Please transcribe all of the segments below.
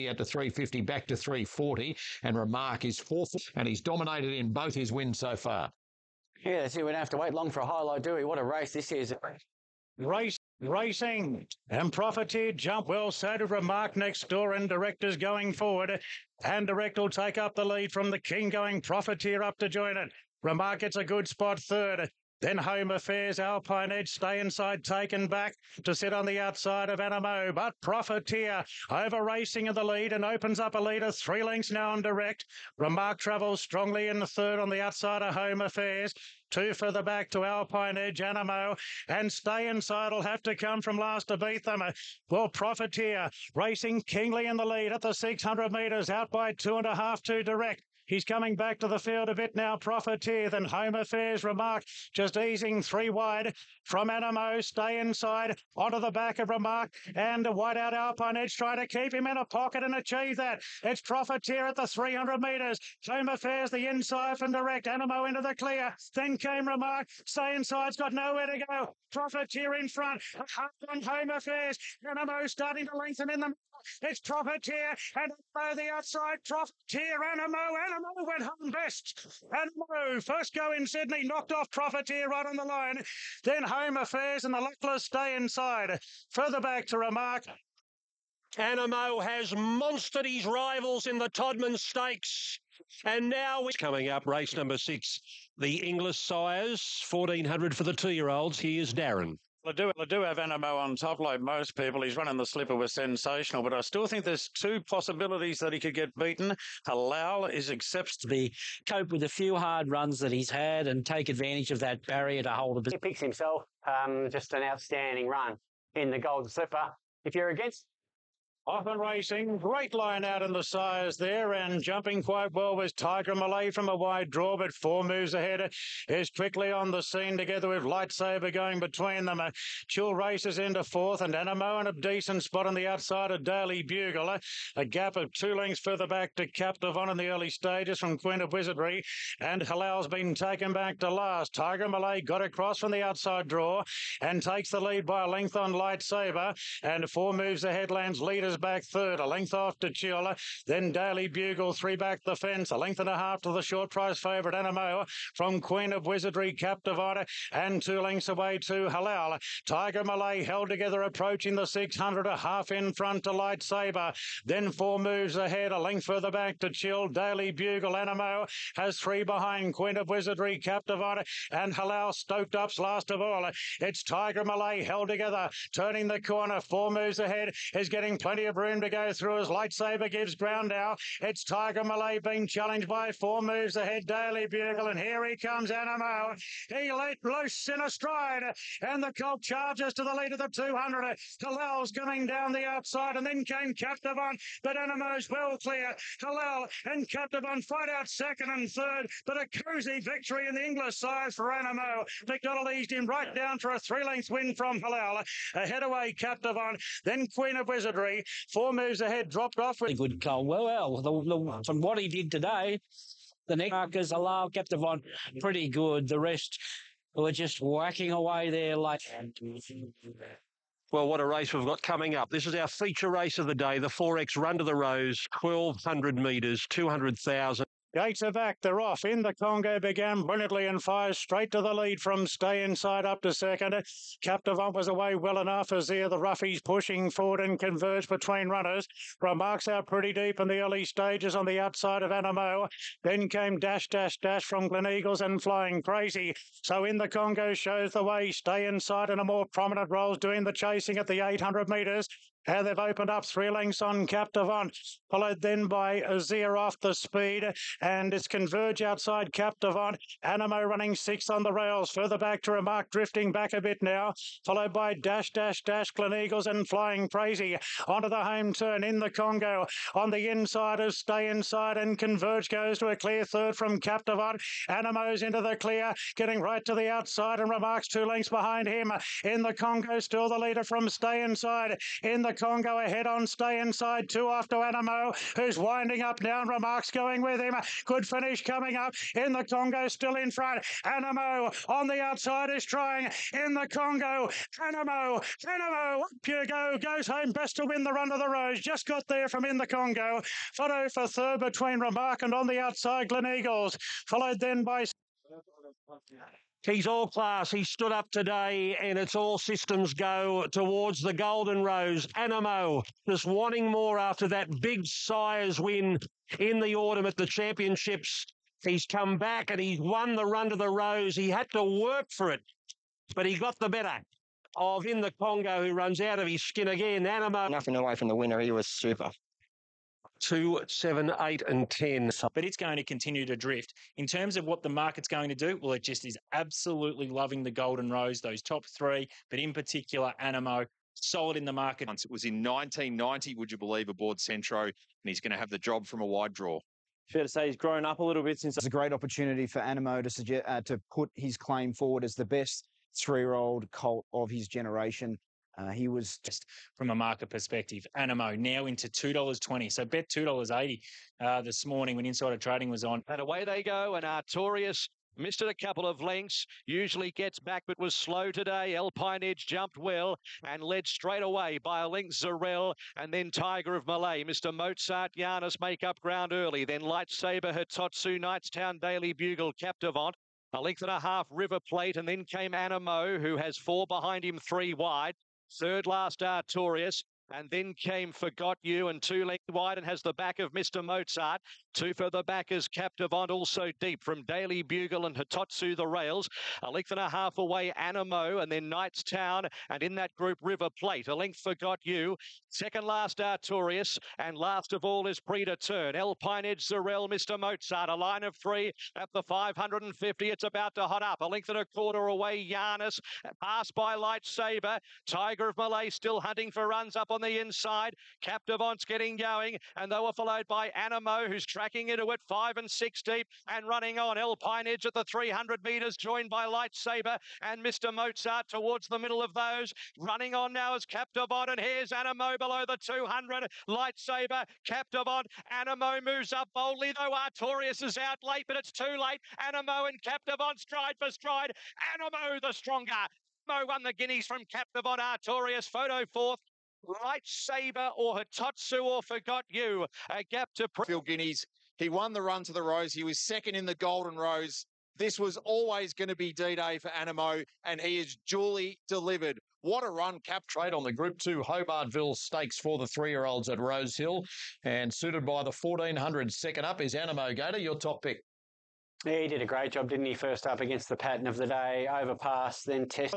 At the 350 back to 340, and Remark is fourth, and he's dominated in both his wins so far. Yeah, that's it. We don't have to wait long for a highlight, do we? What a race this is. Racing and Profiteer jump well, so did Remark next door, and Director's going forward, and Direct will take up the lead from the King going Profiteer up to join it. Remark gets a good spot third. Then Home Affairs, Alpine Edge, stay inside, taken back to sit on the outside of Anamoe. But Profiteer over racing in the lead and opens up a lead of 3 lengths now on Direct. Remark travels strongly in the third on the outside of Home Affairs. 2 further back to Alpine Edge, Anamoe, and Stay Inside will have to come from last to beat them. Well, Profiteer racing keenly in the lead at the 600 metres, out by 2.5 to Direct. He's coming back to the field a bit now, Profiteer, then Home Affairs, Remark, just easing 3 wide from Anamoe, Stay Inside, onto the back of Remark, and wide out Alpine Edge, trying to keep him in a pocket and achieve that. It's Profiteer at the 300 metres, Home Affairs, the inside from Direct, Anamoe into the clear, then came Remark, Stay Inside's got nowhere to go, Profiteer in front, on Home Affairs, Anamoe starting to lengthen in the middle. It's Profiteer, and by the outside, Profiteer, Anamoe went home best. Anamoe, first go in Sydney, knocked off Profiteer right on the line. Then Home Affairs and the luckless Stay Inside. Further back to Remark. Anamoe has monstered his rivals in the Todman Stakes. And now it's coming up, race number 6. The English Sires, 1400 for the 2-year-olds. Here's Darren. I do have Anamoe on top like most people. He's running the slipper was sensational, but I still think there's 2 possibilities that he could get beaten. Halal is accepts To be cope with a few hard runs that he's had and take advantage of that barrier to hold a bit. He picks himself, just an outstanding run in the Golden Slipper. If you're against Often Racing, great line out in the Sires there, and jumping quite well was Tiger Malay from a wide draw, but 4 moves ahead is quickly on the scene together with Lightsaber going between them. Chill races into 4th, and Anamoe in a decent spot on the outside of Daily Bugle. A gap of 2 lengths further back to Captive On in the early stages from Queen of Wizardry, and Halal's been taken back to last. Tiger Malay got across from the outside draw and takes the lead by a length on Lightsaber, and 4 moves ahead lands leaders back third, a length off to Chiola, then Daily Bugle, 3 back the fence, a length and a half to the short price favourite Anamoe from Queen of Wizardry, Captive On, and 2 lengths away to Halal. Tiger Malay held together approaching the 600, a half in front to Lightsaber, then 4 moves ahead, a length further back to Chill, Daily Bugle, Anamoe has 3 behind Queen of Wizardry, Captive On, and Halal stoked up's last of all. It's Tiger Malay held together, turning the corner, 4 moves ahead, is getting plenty of room to go through as Lightsaber gives ground now. It's Tiger Malay being challenged by 4 moves ahead, Daily Bugle, and here he comes, Anamoe. He let loose in a stride, and the colt charges to the lead of the 200. Halal's coming down the outside, and then came Captive On, but Anamoe's well clear. Halal and Captive On fight out second and third, but a cosy victory in the English Sires for Anamoe. McDonald eased him right down for a 3-length win from Halal. Ahead away, Captive On, then Queen of Wizardry. 4 moves ahead, dropped off with good Cole. From what he did today, the next markers allow Captive On pretty good. The rest were just whacking away there like. Well, what a race we've got coming up. This is our feature race of the day, the 4X Run to the Rose, 1,200 metres, 200,000. Gates are back, they're off. In the Congo began brilliantly and fires straight to the lead from Stay Inside up to second. Captive On was away well enough as here the roughies pushing forward and converge between runners. Remarks out pretty deep in the early stages on the outside of Anamoe. Then came Dash from Gleneagles and Flying Crazy. So In the Congo shows the way. Stay Inside in a more prominent role doing the chasing at the 800 metres. And they've opened up 3 lengths on Captive On, followed then by Azir off the speed, and it's Converge outside Captive On. Anamoe running 6th on the rails, further back to Remark, drifting back a bit now, followed by Dash, Gleneagles and Flying Crazy. Onto the home turn In the Congo. On the inside is Stay Inside, and Converge goes to a clear third from Captive On. Anamoe's into the clear, getting right to the outside, and Remark's 2 lengths behind him. In the Congo, still the leader from Stay Inside. In the the Congo ahead on stay inside 2 off to Anamoe, who's winding up now and Remark's going with him. Good finish coming up in the Congo, still in front. Anamoe on the outside is trying in the Congo. Anamoe, up you go, goes home best to win the run of the Rose. Just got there from in the Congo. Photo for third between Remark and on the outside Gleneagles, followed then by... He's all class. He stood up today and it's all systems go towards the Golden Rose. Anamoe just wanting more after that big Sires win in the autumn at the championships. He's come back and he's won the run to the Rose. He had to work for it, but he got the better of in the Congo, who runs out of his skin again. Anamoe. Nothing away from the winner. He was super. 2, 7, 8 and 10. But it's going to continue to drift. In terms of what the market's going to do, well, it just is absolutely loving the Golden Rose, those top three, but in particular, Anamoe, solid in the market. Once it was in 1990, would you believe, aboard Centro, and he's going to have the job from a wide draw. Fair to say he's grown up a little bit since. It's a great opportunity for Anamoe to put his claim forward as the best three-year-old colt of his generation. He was just from a market perspective. Anamoe now into $2.20. So bet $2.80 this morning when Insider Trading was on. And away they go, and Artorias missed it a couple of lengths, usually gets back but was slow today. Alpine Edge jumped well and led straight away by a length Zarel, and then Tiger of Malay. Mr. Mozart Giannis make up ground early, then Lightsaber, Hitotsu, Knightstown, Daily Bugle, Captivant. A length and a half River Plate, and then came Anamoe, who has 4 behind him, 3 wide. Third last Artorias, and then came Forgot You, and 2 length wide and has the back of Mr. Mozart. 2 further back is Captivant, also deep from Daily Bugle and Hitotsu the rails. A length and a half away Anamoe, and then Knightstown, and in that group River Plate. A length Forgot You. Second last Artorias, and last of all is Predeterm. Alpine Edge Zarel, Mr. Mozart. A line of 3 at the 550. It's about to hot up. A length and a quarter away Giannis, passed by Lightsaber. Tiger of Malay still hunting for runs up on the inside. Captivant's getting going, and they were followed by Anamoe, who's tracking into it 5 and 6 deep and running on. Alpine Edge at the 300 metres, joined by Lightsaber and Mr. Mozart towards the middle of those. Running on now is Captivant, and here's Anamoe below the 200. Lightsaber, Captivant, Anamoe moves up boldly, though Artorias is out late, but it's too late. Anamoe and Captivant stride for stride. Anamoe the stronger. Anamoe won the Guineas from Captivant. Artorias photo fourth. Lightsaber or Hitotsu or Forgot You. A gap to Guineas. He won the run to the Rose. He was second in the Golden Rose. This was always going to be D-Day for Anamoe, and he has duly delivered. What a run, Cap. Trade on the Group 2 Hobartville Stakes for the 3-year-olds at Rosehill, and suited by the 1400. Second up is Anamoe. Gator, your top pick. Yeah, he did a great job, didn't he? First up against the pattern of the day, overpass, then test.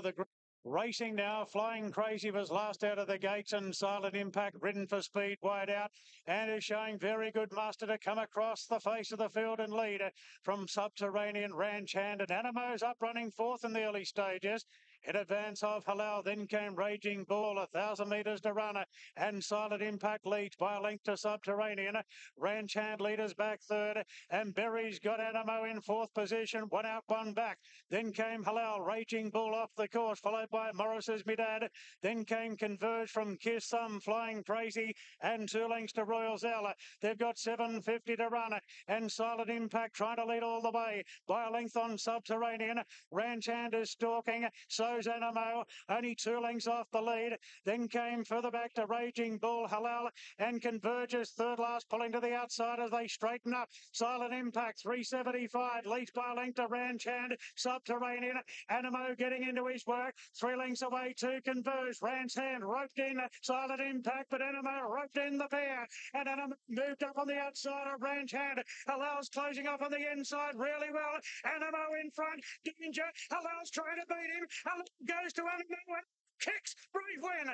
Racing now, Flying Crazy was last out of the gates, and Silent Impact ridden for speed wide out and is showing very good muster to come across the face of the field and lead from Subterranean Ranch Hand, and Anamoe's up running fourth in the early stages. In advance of Halal, then came Raging Bull, 1,000 metres to run, and Silent Impact leads by a length to Subterranean. Ranch Hand leaders back third, and Berry's got Anamoe in fourth position, 1 out, 1 back. Then came Halal, Raging Bull off the course, followed by Morris's Midad. Then came Converge from Kiss Some, Flying Crazy, and 2 lengths to Royal Zella. They've got 750 to run, and Silent Impact trying to lead all the way by a length on Subterranean. Ranch Hand is stalking, so's Anamoe, only 2 lengths off the lead. Then came further back to Raging Bull, Halal, and Converges third last, pulling to the outside as they straighten up. Silent Impact 375, leads by a length to Ranch Hand, Subterranean. Anamoe getting into his work, 3 lengths away to Converge. Ranch Hand roped in Silent Impact, but Anamoe roped in the pair, and Anamoe moved up on the outside of Ranch Hand. Halal's closing up on the inside really well. Anamoe in front, danger. Halal's trying to beat him. Halal goes to Anamoe, kicks, brave win.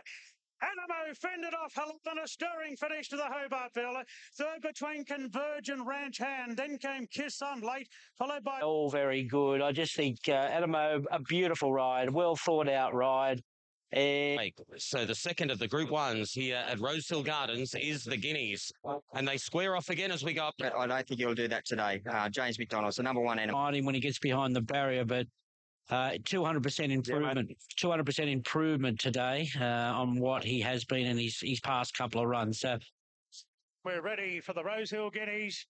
Anamoe fended off Halal and a stirring finish to the Hobartville. Third between Converge and Ranch Hand. Then came Kiss Some late, followed by... All very good. I just think Anamoe, a beautiful ride, well thought out ride. So the second of the Group 1s here at Rosehill Gardens is the Guineas, and they square off again as we go up. I don't think he'll do that today. James McDonald's the number 1 animal. When he gets behind the barrier, but 200% improvement. 200% improvement today on what he has been in his past couple of runs. So we're ready for the Rosehill Guineas.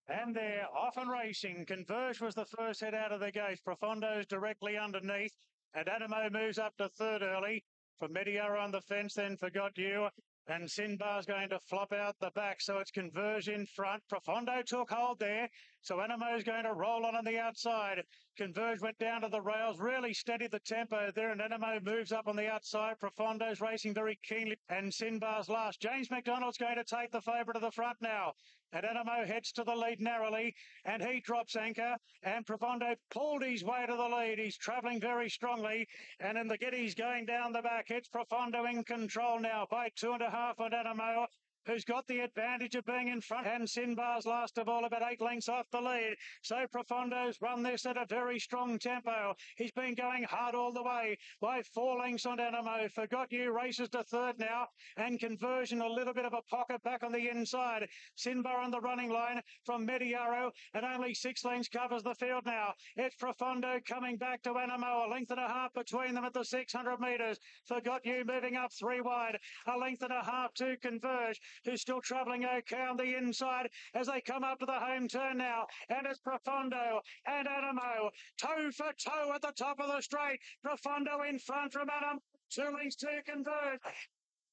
And they're off and racing. Converge was the first head out of the gate. Profondo's directly underneath. And Anamoe moves up to third early. For Mediara on the fence, then Forgot You. And Sinbar's going to flop out the back, so it's Converge in front. Profondo took hold there, so Anamoe's going to roll on the outside. Converge went down to the rails, really steadied the tempo there, and Anamoe moves up on the outside. Profondo's racing very keenly, and Sinbar's last. James McDonald's going to take the favourite to the front now. And Anamoe heads to the lead narrowly, and he drops anchor, and Profondo pulled his way to the lead. He's travelling very strongly, and in the Guineas going down the back, it's Profondo in control now by 2.5 on Anamoe, who's got the advantage of being in front, and Sinbar's last of all about 8 lengths off the lead. So Profondo's run this at a very strong tempo. He's been going hard all the way by 4 lengths on Anamoe. Forgot You races to third now, and Conversion a little bit of a pocket back on the inside. Sinbar on the running line from Mediaro, and only 6 lengths covers the field now. It's Profondo coming back to Anamoe, a length and a half between them at the 600 metres. Forgot You moving up 3 wide, a length and a half to Converge, who's still travelling okay on the inside as they come up to the home turn now. And it's Profondo and Anamoe, toe for toe at the top of the straight. Profondo in front from Anamoe, 2 lengths to Converge.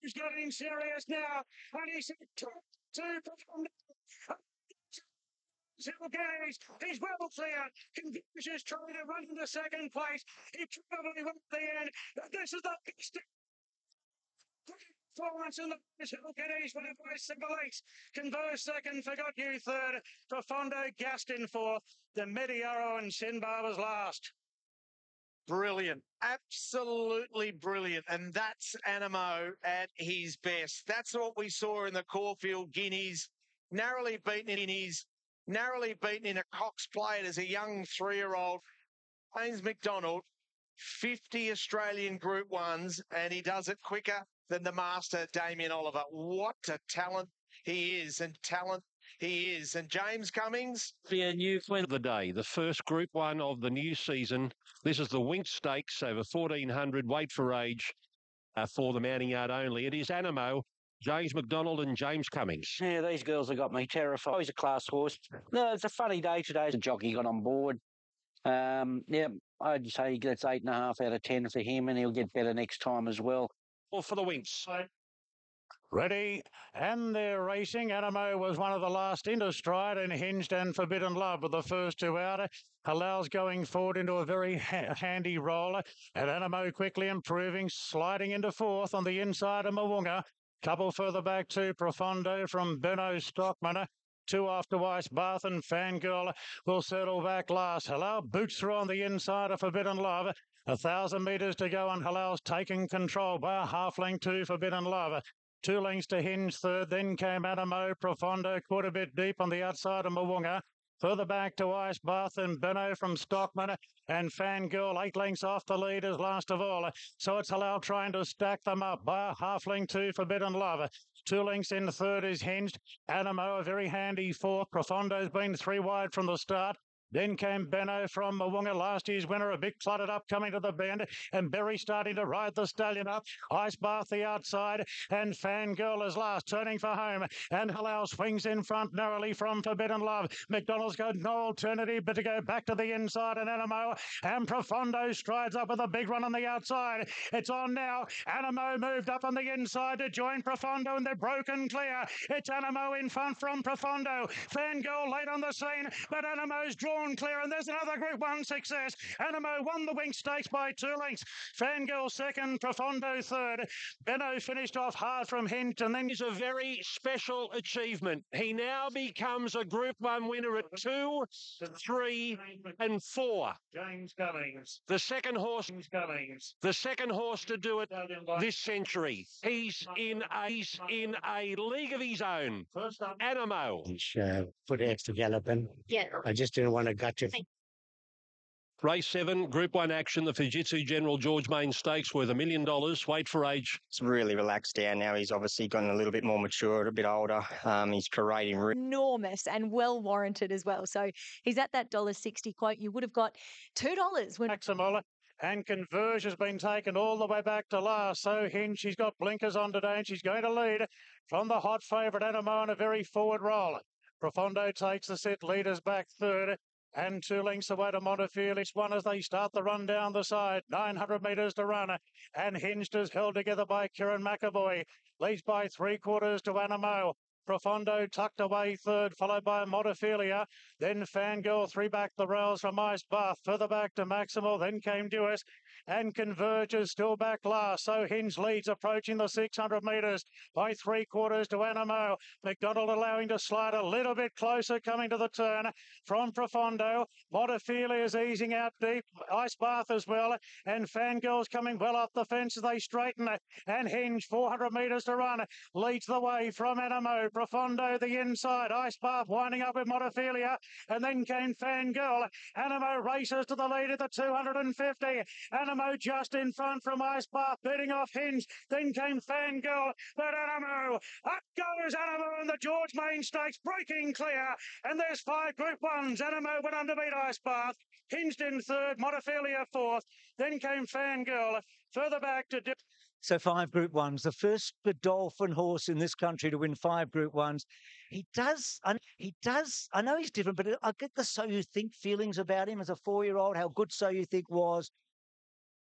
He's getting serious now, and he's to Profondo. He's well clear. Converge is trying to run into second place. He probably went at the end. This is the best performance in the Guineas, winning by 6 lengths. Converge second, Forgot You third. Profondo gassed in fourth. The Mediaro and Sinbar was last. Brilliant. Absolutely brilliant. And that's Anamoe at his best. That's what we saw in the Caulfield Guineas. Narrowly beaten in a Cox Plate as a young 3-year-old. James McDonald, 50 Australian Group 1s, and he does it quicker than the master, Damien Oliver. What a talent he is, and And James Cummings. Be a new win of the day, the first Group 1 of the new season. This is the Winx Stakes over 1400 weight for age for the mounting yard only. It is Anamoe, James McDonald and James Cummings. Yeah, these girls have got me terrified. He's a class horse. No, it's a funny day today. The jockey got on board. Yeah, I'd say he gets 8.5 out of 10 for him, and he'll get better next time as well. Or for the Winx. Ready, and they're racing. Anamoe was one of the last into stride, and Hinged and Forbidden Love were the first 2 out. Allows going forward into a very handy roller, and Anamoe quickly improving, sliding into fourth on the inside of Moonga. Couple further back to Profondo from Benno Stockman. 2 after Weiss Bath, and Fangirl will settle back last. Halal boots through on the inside of Forbidden Love. 1,000 metres to go, and Halal's taking control by a half length to Forbidden Love. 2 lengths to Hinge third, then came Anamoe. Profondo caught a bit deep on the outside of Moonga. Further back to Ice Bath and Benno from Stockman, and Fangirl 8 lengths off the leaders last of all. So it's Halal trying to stack them up by a half length to Forbidden Love. 2 lengths in third is Hinged. Anamoe a very handy fourth. Profondo's been 3 wide from the start. Then came Benno from Moonga, last year's winner, a bit cluttered up coming to the bend, and Berry starting to ride the stallion up. Ice Bath the outside, and Fangirl is last, turning for home, and Halal swings in front narrowly from Forbidden Love. McDonald's got no alternative but to go back to the inside, and Anamoe, and Profondo strides up with a big run on the outside. It's on now. Anamoe moved up on the inside to join Profondo, and they're broken clear. It's Anamoe in front from Profondo. Fangirl late on the scene, but Anamoe's drawn clear, and there's another Group 1 success. Anamoe won the Winx Stakes by 2 lengths. Fangirl second, Profondo third. Benno finished off hard from Hint, and then is a very special achievement. He now becomes a Group 1 winner at 2, 3 and 4. James Cummings. The second horse to do it this century. He's in a league of his own. Anamoe. Put extra galloping. Yeah. I just didn't want to gut you. Race 7, Group 1 action, the Fujitsu General George Main Stakes worth $1 million. Wait for age. It's really relaxed down now. He's obviously gotten a little bit more mature, a bit older. He's parading enormous and well warranted as well. So he's at that $1.60 quote. You would have got $2 when Maximola. And Converge has been taken all the way back to last. So Hinge, she's got blinkers on today and she's going to lead from the hot favourite Anamoe on a very forward roll. Profondo takes the set, leaders back third. And 2 lengths away to Montefiore. Each one as they start the run down the side. 900 metres to run. And Hinged is held together by Kieran McAvoy. Leads by 3/4 to Anamoe. Profondo tucked away third, followed by Montefiore. Then Fangirl, 3 back the rails from Ice Bath. Further back to Maximal, then came Duis. And Converges still back last. So Hinge leads, approaching the 600 metres by 3/4 to Anamoe. McDonald allowing to slide a little bit closer, coming to the turn from Profondo. Montefiore is easing out deep. Ice Bath as well. And Fangirl's coming well up the fence as they straighten. And Hinge, 400 metres to run, leads the way from Anamoe. Profondo the inside. Ice Bath winding up with Montefiore. And then came Fangirl. Anamoe races to the lead at the 250. Anamoe just in front from Ice Bath, beating off Hinge. Then came Fangirl, but Anamoe. Up goes Anamoe in the George Main Stakes, breaking clear. And there's 5 Group 1s. Anamoe went on to beat Ice Bath. Hinged in third, Montefiore fourth. Then came Fangirl. Further back to Dip. So 5 Group 1s, the first Godolphin horse in this country to win 5 Group 1s. He does, I know he's different, but I get the So You Think feelings about him as a 4-year-old, how good So You Think was.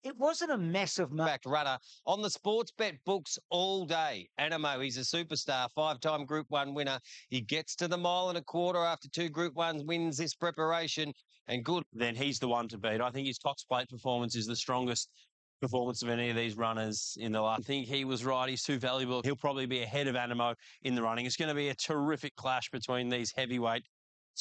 It wasn't a massive back runner on the sports bet books all day. Anamoe, he's a superstar, 5-time Group 1 winner. He gets to the 1.25 miles after 2 Group 1s, wins this preparation, and good. Then he's the one to beat. I think his Cox Plate performance is the strongest performance of any of these runners in the last. I think he was right. He's too valuable. He'll probably be ahead of Anamoe in the running. It's going to be a terrific clash between these heavyweights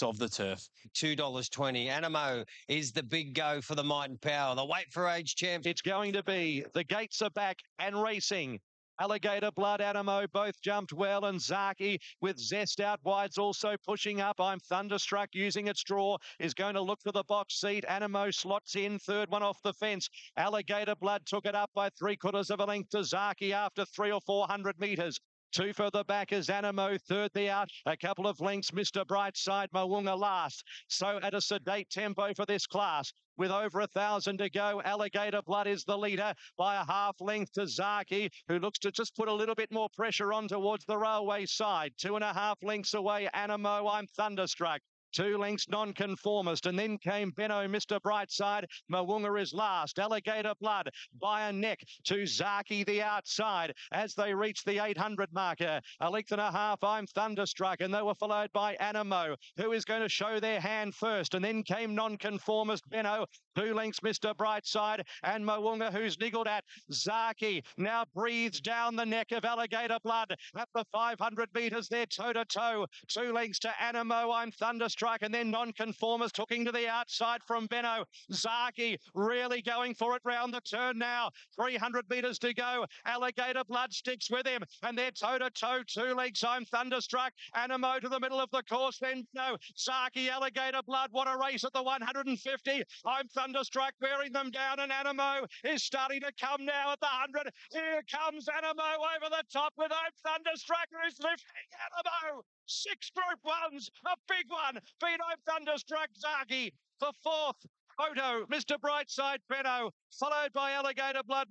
of the turf. $2.20. Anamoe is the big go for the Might and Power. The Wait for Age champ. It's going to be the gates are back and racing. Alligator Blood, Anamoe both jumped well, and Zaki with Zest out wides also pushing up. I'm Thunderstruck using its draw, is going to look for the box seat. Anamoe slots in, third one off the fence. Alligator Blood took it up by 3/4 of a length to Zaki after 300 or 400 metres. 2 further back is Anamoe, third the out. A couple of lengths, Mr. Brightside, Moonga last. So at a sedate tempo for this class. With over 1,000 to go, Alligator Blood is the leader by a half length to Zaki, who looks to just put a little bit more pressure on towards the railway side. 2.5 lengths away, Anamoe, I'm Thunderstruck. 2 lengths nonconformist, and then came Benno, Mr. Brightside. Moonga is last. Alligator Blood by a neck to Zaki the outside as they reach the 800 marker. 1.5 lengths, I'm Thunderstruck, and they were followed by Anamoe, who is going to show their hand first, and then came nonconformist Benno. 2 lengths, Mr. Brightside, and Moonga, who's niggled at. Zaki now breathes down the neck of Alligator Blood at the 500 metres. They're toe-to-toe. 2 lengths to Anamoe, I'm Thunderstruck, and then nonconformist hooking to the outside from Benno. Zaki really going for it round the turn now. 300 metres to go. Alligator Blood sticks with him, and they're toe-to-toe. 2 lengths, I'm Thunderstruck. Anamoe to the middle of the course, then no. Zaki, Alligator Blood, what a race at the 150. I'm Thunderstruck bearing them down, and Anamoe is starting to come now at the 100. Here comes Anamoe over the top with I'm Thunderstruck, who's lifting Anamoe. 6 Group 1s, a big one. Beat I'm Thunderstruck, Zaki. For fourth, Photo, Mr. Brightside, Benno, followed by Alligator Blood.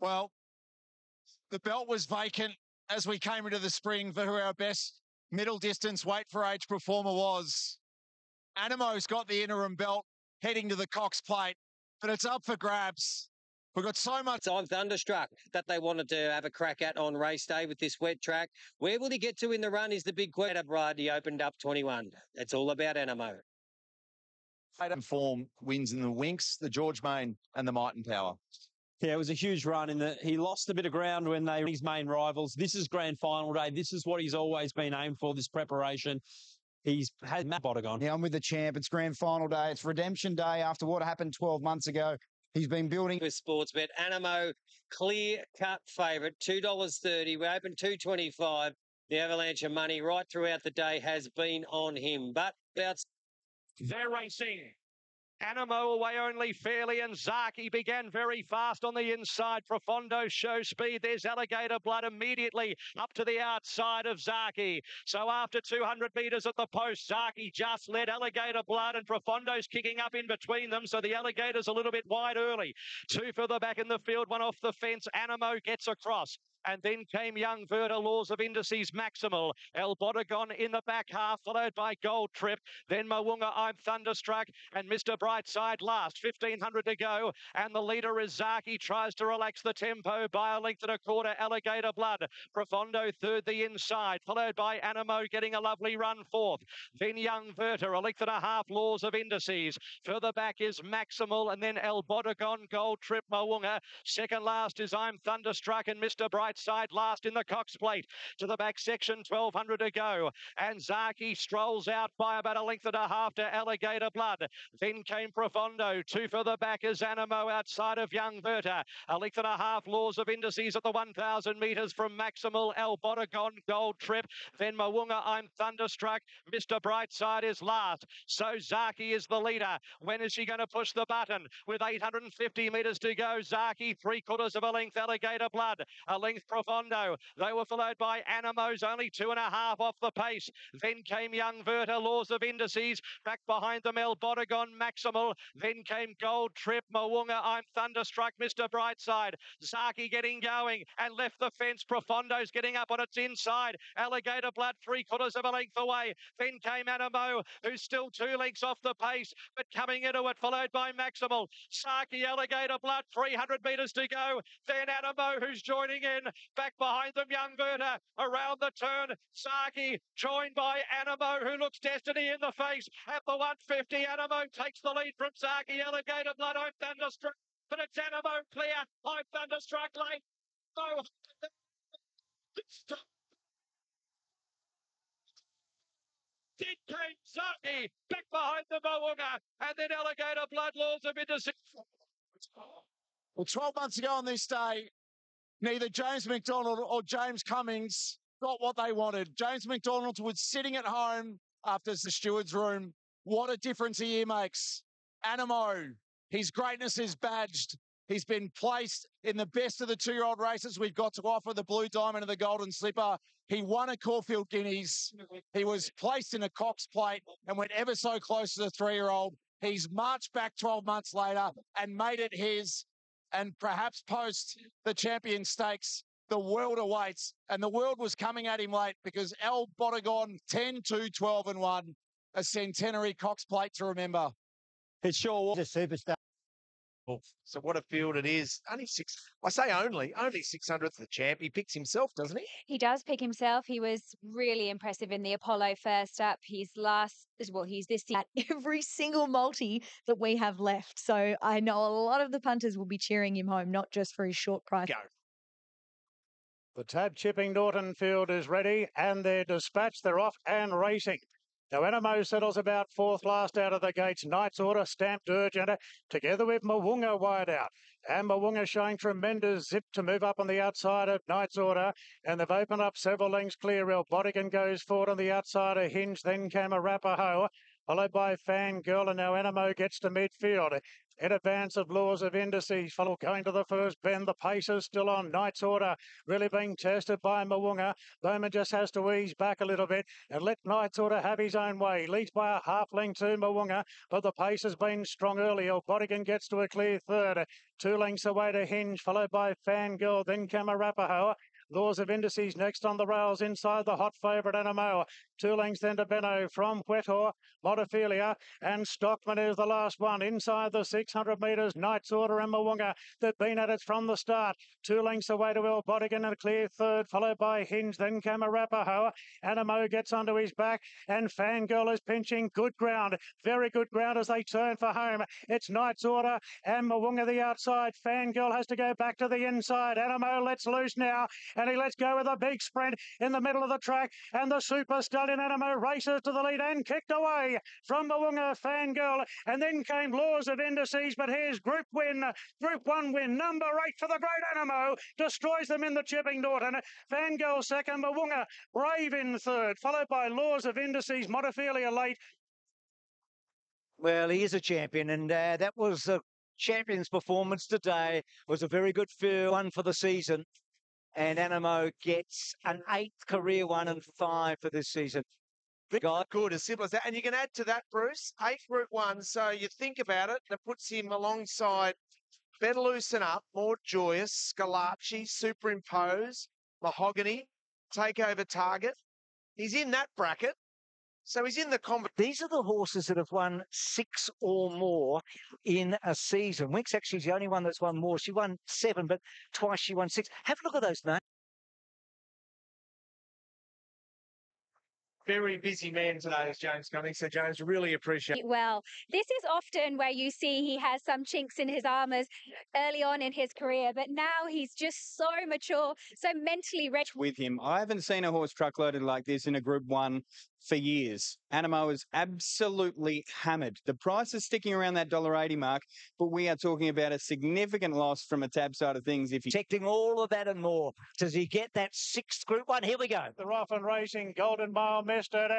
Well, the belt was vacant as we came into the spring for who our best middle distance Wait for Age performer was. Anamoe's got the interim belt heading to the Cox Plate, but it's up for grabs. We've got so much. I'm Thunderstruck that they wanted to have a crack at on race day with this wet track. Where will he get to in the run is the big question. Ryder, he opened up 21. It's all about Anamoe. Form wins in the Winx, the George Main, and the Might and Power. Yeah, it was a huge run in that he lost a bit of ground when they were his main rivals. This is grand final day. This is what he's always been aimed for, this preparation. He's had Matt Bottagon. Yeah, I'm with the champ. It's grand final day. It's redemption day after what happened 12 months ago. He's been building with Sportsbet. Anamoe, clear cut favourite, $2.30. We opened $2.25. The avalanche of money right throughout the day has been on him. But about they're racing. Anamoe away only fairly, and Zaki began very fast on the inside. Profondo show speed. There's Alligator Blood immediately up to the outside of Zaki. So after 200 metres at the post, Zaki just led Alligator Blood, and Profondo's kicking up in between them. So the Alligator's a little bit wide early. Two further back in the field, one off the fence. Anamoe gets across. And then came Young Verta, Laws of Indices, Maximal. El Bodegon in the back half, followed by Gold Trip. Then Moonga, I'm Thunderstruck, and Mr. Brightside last. 1,500 to go, and the leader is Zaki. Tries to relax the tempo by a length and a quarter. Alligator Blood. Profondo third the inside, followed by Anamoe getting a lovely run fourth. Then Young Verta, a length and a half, Laws of Indices. Further back is Maximal, and then El Bodegon, Gold Trip, Moonga. Second last is I'm Thunderstruck, and Mr. Brightside last in the Cox Plate. To the back section, 1,200 to go. And Zaki strolls out by about a length and a half to Alligator Blood. Then came Profondo. Two further back is Anamoe outside of Young Verta. A length and a half, Laws of Indices at the 1,000 metres from Maximal. El Bodegon, Gold Trip. Then Moonga, I'm Thunderstruck. Mr. Brightside is last. So Zaki is the leader. When is she going to push the button? With 850 metres to go, Zaki, 3/4 of a length, Alligator Blood. A length Profondo. They were followed by Anamoe's only 2.5 off the pace. Then came Young Verta, Laws of Indices. Back behind them, El Bodegon, Maximal. Then came Gold Trip, Moonga, I'm Thunderstruck, Mr. Brightside. Zaki getting going and left the fence. Profondo's getting up on its inside. Alligator Blood, 3/4 of a length away. Then came Anamoe, who's still 2 lengths off the pace, but coming into it, followed by Maximal. Zaki, Alligator Blood, 300 metres to go. Then Anamoe, who's joining in. Back behind them, Young Verta. Around the turn, Zaki, joined by Anamoe, who looks destiny in the face. At the 150, Anamoe takes the lead from Zaki. Alligator Blood, I'm Thunderstruck. But it's Anamoe clear. I'm Thunderstruck late. Oh. Then came Zaki, back behind the Moonga, and then Alligator Blood, Laws of Indices. Well, 12 months ago on this day, neither James McDonald or James Cummings got what they wanted. James McDonald was sitting at home after the steward's room. What a difference a year makes. Anamoe, his greatness is badged. He's been placed in the best of the 2-year-old races we've got to offer, the Blue Diamond and the Golden Slipper. He won a Caulfield Guineas. He was placed in a Cox Plate and went ever so close to the 3-year-old. He's marched back 12 months later and made it his. And perhaps post the Champion Stakes, the world awaits. And the world was coming at him late because El Bodegon 10, 2, 12 and 1. A centenary Cox Plate to remember. It sure was a superstar. So what a field it is. Only 600th the champ. He picks himself, doesn't he? He does pick himself. He was really impressive in the Apollo first up. He's this year at every single multi that we have left. So I know a lot of the punters will be cheering him home, not just for his short price. Go. The tab chipping Norton field is ready and they're dispatched. They're off and racing. Now, Anamoe settles about 4th last out of the gates. Knight's Order stamped urgent together with Moonga wide out. And Moonga showing tremendous zip to move up on the outside of Knight's Order. And they've opened up several lengths clear. El Bodegon goes forward on the outside of Hinge. Then came Arapaho, followed by Fangirl. And now Anamoe gets to midfield. In advance of Laws of Indices, follow going to the first bend. The pace is still on. Knight's Order really being tested by Moonga. Bowman just has to ease back a little bit and let Knight's Order have his own way. Leads by a half length to Moonga, but the pace has been strong early. El Bodegon gets to a clear third. 2 lengths away to Hinge, followed by Fangirl, then Camarapaho. Laws of Indices next on the rails inside the hot favourite Anamoe. 2 lengths then to Benno from Huetor, Montefilia, and Stockman is the last one. Inside the 600 metres, Knight's Order and Moonga. They've been at it from the start. 2 lengths away to El Bodegon and a clear third, followed by Hinge, then Camarapaho. Anamoe gets onto his back, and Fangirl is pinching good ground. Very good ground as they turn for home. It's Knight's Order and Moonga the outside. Fangirl has to go back to the inside. Anamoe lets loose now, and he lets go with a big sprint in the middle of the track, and the super stallion Anamoe races to the lead and kicked away from Moonga. Fangirl, and then came Laws of Indices, but here's Group 1 win, number 8 for the great Anamoe, destroys them in the chipping Norton. Fangirl second, Moonga Brave in third, followed by Laws of Indices, Montefilia late, Well, he is a champion, and that was a champion's performance today. It was a very good one for the season. And Anamoe gets an 8th career 1 and 5 for this season. Good, as simple as that. And you can add to that, Bruce, 8 Group 1. So you think about it, that puts him alongside Better Loosen Up, More Joyous, Scalacci, Superimpose, Mahogany, Takeover Target. He's in that bracket. So he's in the competition. These are the horses that have won 6 or more in a season. Winx actually is the only one that's won more. She won 7, but twice she won 6. Have a look at those names. Very busy man today is James Cummings. So, James, really appreciate it. Well, this is often where you see he has some chinks in his armours early on in his career, but now he's just so mature, so mentally ready. With him, I haven't seen a horse truckloaded like this in a Group 1 for years. Anamoe is absolutely hammered. The price is sticking around that $1.80 mark, but we are talking about a significant loss from a tab side of things. If Protecting all of that and more. Does he get that 6th Group 1? Here we go. They're off and racing. Golden Mile missed it.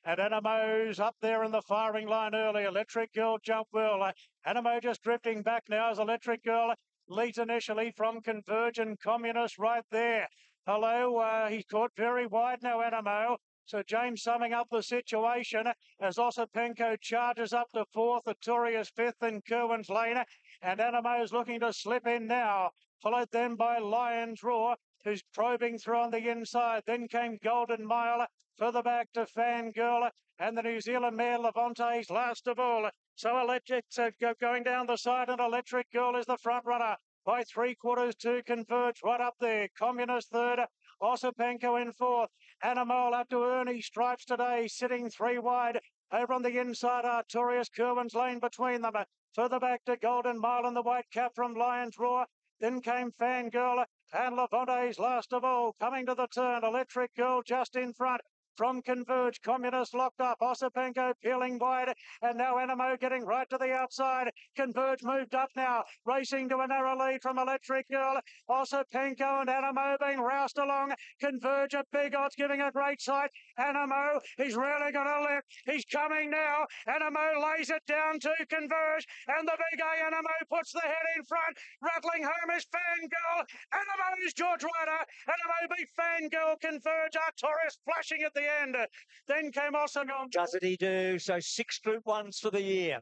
And Anamoe's up there in the firing line early. Electric Girl jumped well. Anamoe just drifting back now as Electric Girl leads initially from Convergent Communist right there. Hello, he's caught very wide now, Anamoe. So James summing up the situation as Osipenko charges up to 4th, Arturius 5th in Kerwin's Lane. And Anamoe's looking to slip in now. Followed then by Lion's Roar, who's probing through on the inside. Then came Golden Mile. Further back to Fangirl and the New Zealand mare Levante's last of all. So Electric's going down the side, and Electric Girl is the front runner by 3/4 to Converge right up there. Communist 3rd, Osipenko in 4th. Anamoe up to Ernie Stripes today, sitting 3 wide. Over on the inside, Arturius, Kerwin's Lane between them. Further back to Golden Mile and the white cap from Lion's Roar. Then came Fangirl and Levante's last of all. Coming to the turn, Electric Girl just in front. From Converge, Communist locked up. Osipenko peeling wide. And now Anamoe getting right to the outside. Converge moved up now. Racing to a narrow lead from Electric Girl. Osipenko and Anamoe being roused along. Converge at big odds, giving a great sight. Anamoe, he's really going to lift. He's coming now. Anamoe lays it down to Converge. And the big A Anamoe puts the head in front. Rattling home is Fangirl. Anamoe is George Ryder. Anamoe beat Fangirl. Converge. Arturius flashing at the end. Then came Osipenko. Doesn't he do? So 6 Group 1s for the year.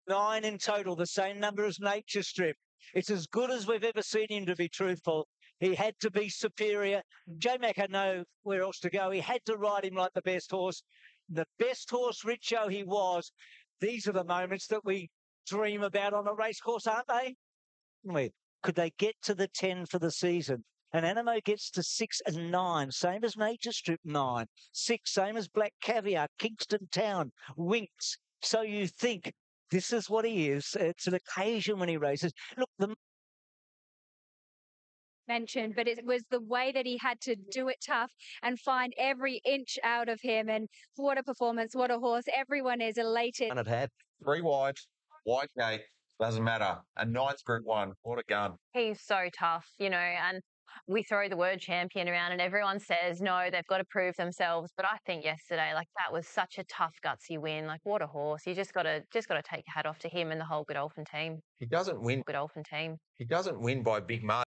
9 in total, the same number as Nature Strip. It's as good as we've ever seen him, to be truthful. He had to be superior. J-Mac had nowhere else to go. He had to ride him like the best horse. The best horse, Richo, he was. These are the moments that we dream about on a racecourse, aren't they? Wait, could they get to the 10 for the season? And Anamoe gets to 6 and 9, same as Nature Strip 9. 6, same as Black Caviar, Kingston Town, Winx. So you think this is what he is. It's an occasion when he races. Look, mentioned, but it was the way that he had to do it tough and find every inch out of him. And what a performance, what a horse. Everyone is elated. And it had 3 wide, white gate, doesn't matter. A 9th Group 1, what a gun. He's so tough, and we throw the word champion around and everyone says, no, they've got to prove themselves. But I think yesterday, that was such a tough, gutsy win. What a horse. You just got to take your hat off to him and the whole Godolphin team. He doesn't win. Godolphin team. He doesn't win by big margin.